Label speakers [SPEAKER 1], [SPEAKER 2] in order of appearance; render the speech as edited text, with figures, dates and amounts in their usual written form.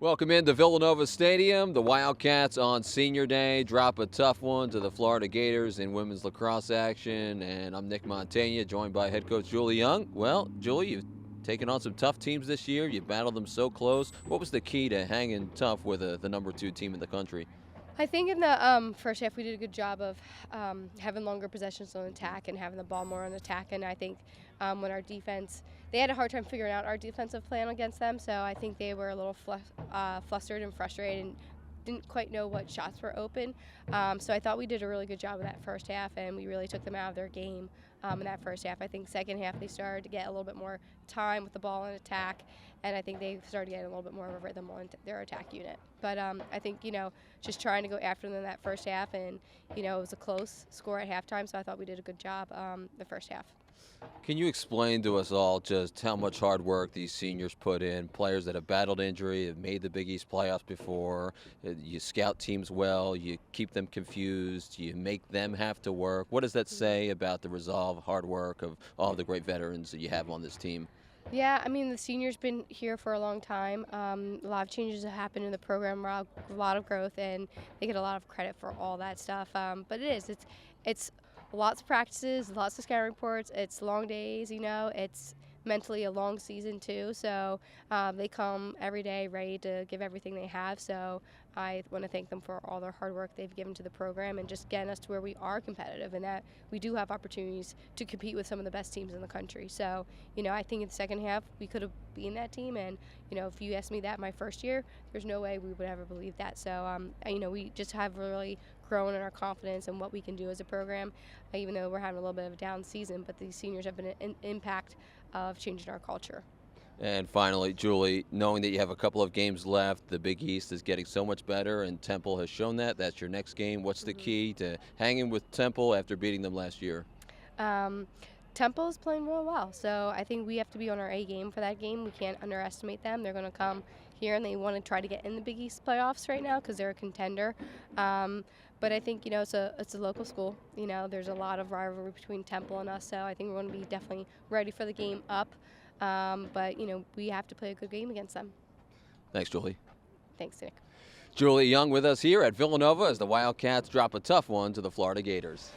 [SPEAKER 1] Welcome into Villanova Stadium. The Wildcats on Senior Day drop a tough one to the Florida Gators in women's lacrosse action. And I'm Nick Montaigne, joined by head coach Julie Young. Well, Julie, you've taken on some tough teams this year. You battled them so close. What was the key to hanging tough with the number 2 team in the country?
[SPEAKER 2] I think in the first half we did a good job of having longer possessions on attack and having the ball more on attack. And I think when our defense, they had a hard time figuring out our defensive plan against them. So I think they were a little flustered and frustrated and didn't quite know what shots were open. So I thought we did a really good job of that first half, and we really took them out of their game in that first half. I think second half they started to get a little bit more time with the ball in attack, and I think they started getting a little bit more of a rhythm on their attack unit. But I think, just trying to go after them in that first half, and, it was a close score at halftime, so I thought we did a good job the first half.
[SPEAKER 1] Can you explain to us all just how much hard work these seniors put in? Players that have battled injury, have made the Big East playoffs before. You scout teams well, you keep them confused, you make them have to work. What does that say about the resolve, hard work of all the great veterans that you have on this team?
[SPEAKER 2] Yeah, I mean, the seniors been here for a long time. A lot of changes have happened in the program, a lot of growth, and they get a lot of credit for all that stuff. But it's lots of practices, lots of scouting reports. It's long days, It's mentally a long season too. So they come every day ready to give everything they have. So I want to thank them for all their hard work they've given to the program and just getting us to where we are competitive and that we do have opportunities to compete with some of the best teams in the country. So, I think in the second half we could have been that team. And, if you asked me that my first year, there's no way we would ever believe that. So, we just have really grown in our confidence and what we can do as a program, even though we're having a little bit of a down season. But these seniors have been an impact of changing our culture.
[SPEAKER 1] And finally, Julie, knowing that you have a couple of games left, the Big East is getting so much better, and Temple has shown that. That's your next game. What's the key to hanging with Temple after beating them last year?
[SPEAKER 2] Temple is playing real well, so I think we have to be on our A game for that game. We can't underestimate them. They're going to come here, and they want to try to get in the Big East playoffs right now because they're a contender. But I think, it's a local school. There's a lot of rivalry between Temple and us, so I think we're going to be definitely ready for the game up. But, we have to play a good game against them.
[SPEAKER 1] Thanks, Julie.
[SPEAKER 2] Thanks, Nick.
[SPEAKER 1] Julie Young with us here at Villanova as the Wildcats drop a tough one to the Florida Gators.